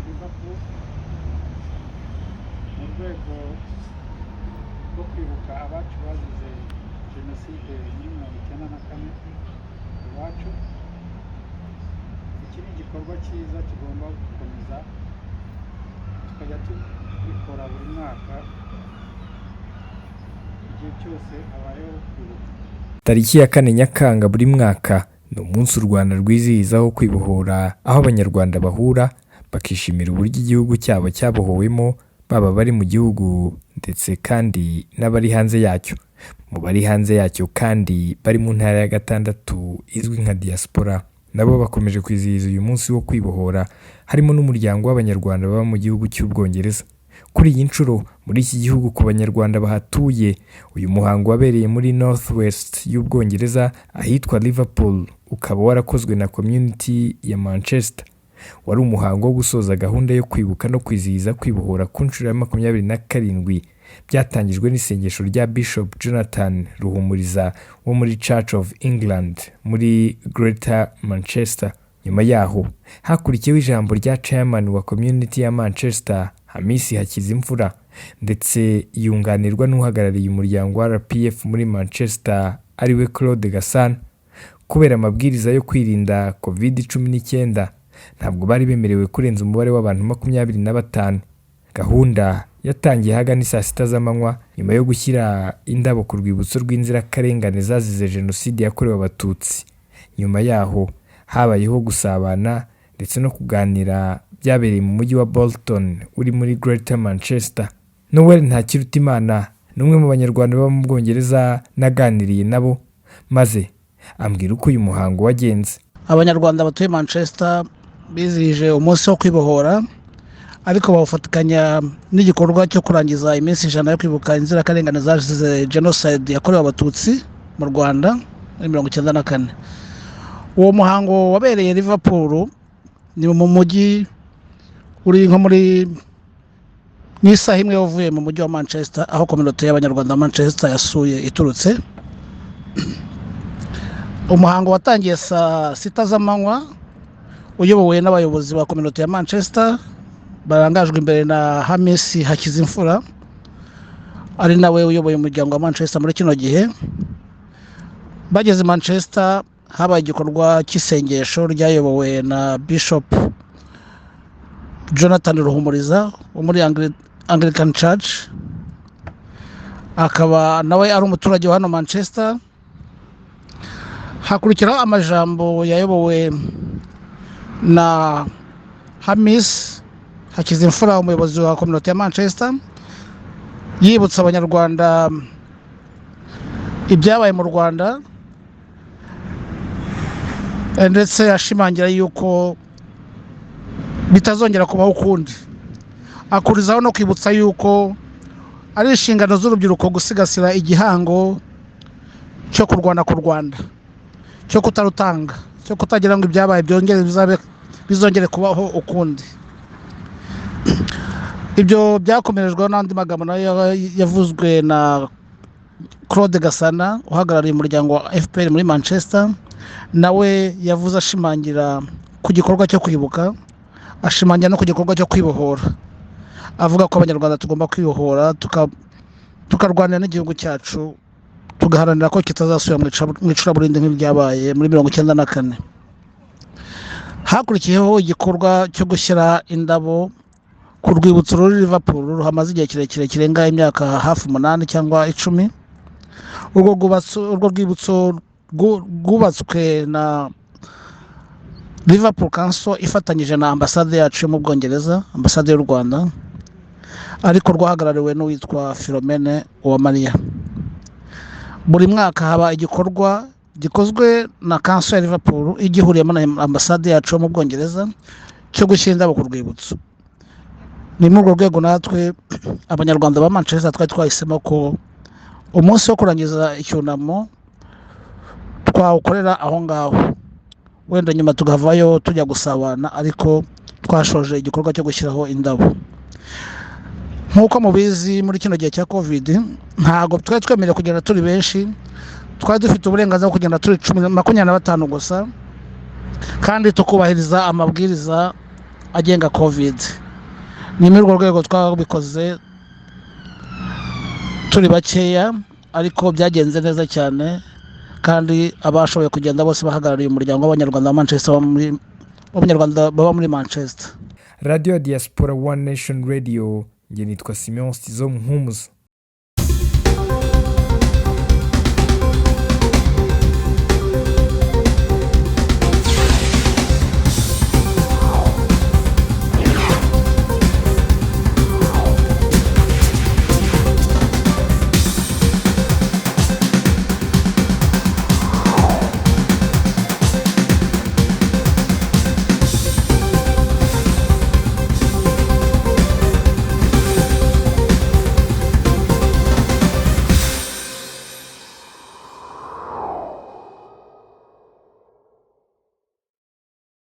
Liverpool mu rwego rwo kwibuka abacu bazize jenoside muri 1994 iwacu. Iki ni igikorwa cyiza kigomba gukomeza tukajya tubikora buri mwaka igihe cyose habayeho kwibuka. Tariki ya 4 Nyakanga buri mwaka ni umunsi u Rwanda rwizihizaho kwibohora, aho abanyarwanda bahura bakishimira uburyo igihugu cyabo cyabohowemo, baba bari mu gihugu ndetse kandi n'abari hanze yacyo. Mu bari hanze yacyo kandi bari mu ntara ya 6 izwi nka DIASPORA, nabo bakomeje kwizihiza uyu munsi wo kwibohora, harimo n'umuryango w'abanyarwanda baba mu gihugu cy'Ubwongereza. Kuri iyi nshuro muri iki gihugu ku banyarwanda bahatuye, uyu muhango wabereye muri North West y'Ubwongereza ahitwa Liverpool, ukaba warakozwe na community ya Manchester. Wari umuhango wo gusoza gahunda yo kwibuka no kwizihiza kwibohora ku nshuro ya 27, byatangijwe n'isengesho rya Bishop Jonathan Ruhumuriza wo muri Church of England muri Greater Manchester. Nyuma yaho hakurikiyeho ijambo rya chairman wa community ya Manchester Hamisi Hakizimfura, ndetse yunganirwa n'uhagarariye umuryango wa RPF muri Manchester ariwe Claude Gasana. Kubera amabwiriza yo kwirinda COVID-19 ntabwo bari bemerewe kurenza umubare w'abantu 25. Gahunda yatangiye hagana saa 6 z'amanywa nyuma yo gushyira indabo ku rwibutso rw'inzirakarengane zazize jenoside yakorewe Abatutsi. Nyuma yaho habayeho gusabana ndetse no kuganira byabereye mu mujyi wa Bolton uri muri Greater Manchester. Noel Ntakirutimana n'umwe mu banyarwanda baba mu Bwongereza naganiriye nabo, maze ambwira uko uyu muhango wagenze. Abanyarwanda batuye Manchester bizihije umunsi wo kwibohora, ariko bawufatikanya n'igikorwa cyo kurangiza iminsi 100 yo kwibuka inzirakarengane zazize genocide yakorewe Abatutsi mu Rwanda muri 1994. Uwo muhango wabereye Liverpool, ni mu mujyi uri nko muri n'isaha imwe uvuye mu mujyi wa Manchester, aho community y'abanyarwanda Manchester yasuye iturutse. Umuhango watangiye saa 6 z'amanywa uyobowe n'abayobozi ba community ya Manchester, barangajwe imbere na Hamisi Hakizimfura ari nawe uyoboye umuryango wa Manchester muri kino gihe. Bageze Manchester habaye igikorwa cy'isengesho ryayobowe na Bishop Jonathan Ruhumuriza wo muri Anglican Church, akaba nawe ari umuturage wa hano Manchester. Hakurikiraho amajambo yayobowe na Hamis Hakizimfura umuyobozi wa community ya Manchester, yibutsa abanyarwanda ibyabaye mu Rwanda, ndetse ashimangira yuko bitazongera kubaho ukundi. Akurizaho no kwibutsa yuko ari inshingano z'urubyiruko gusigasira igihango cyo kurwana ku Rwanda, cyo kutarutanga, cyo kutagira ngo ibyabaye bizongere kubaho ukundi. Ibyo byakomerejwe n'andi magambo nayo yavuzwe na Claude Gasana uhagarariye umuryango wa FPR muri Manchester, nawe yavuze ashimangira ku gikorwa cyo kwibuka, ashimangira no ku gikorwa cyo kwibohora, avuga ko abanyarwanda tugomba kwibohora tukarwanira n'igihugu cyacu, tugaharanira ko kitazasubira mu icuraburindi nk'ibyabaye muri 1994. Hakurikiyeho igikorwa cyo gushyira indabo ku rwibutso ruri Liverpool ruhamaze igihe kirekire kirenga imyaka hafi 8 cyangwa 10. Urwo rwibutso rwubatswe na Liverpool Council ifatanyije na ambasade yacu mu Bwongereza, ambasade y'u Rwanda, ariko rwahagarariwe n'uwitwa Philomene Uwamariya. Buri mwaka haba igikorwa gikozwe na Council ya Liverpool igihuriyemo na ambasade yacu mu Bwongereza cyo gushyira indabo ku rwibutso. Ni muri urwo rwego natwe abanyarwanda ba Manchester twahisemo ko umunsi wo kurangiza icyunamo twawukorera aho ngaho, wenda nyuma tugavayo tujya gusabana, ariko twashoje igikorwa cyo gushyiraho indabo. Nk'uko mubizi muri kino gihe cya COVID ntago twari twemerewe kugenda turi benshi, twari dufite uburenganzira bwo kugenda turi 25 gusa, kandi tukubahiriza amabwiriza agenga covid. Ni muri urwo rwego twabikoze turi bakeya ariko byagenze neza cyane, kandi abashoboye kugenda bose bahagarariye umuryango w'abanyarwanda wa Manchester w'abanyarwanda baba muri Manchester. Radio Diaspora One Nation Radio, nge nitwa Simeon Stizo Muhumuza.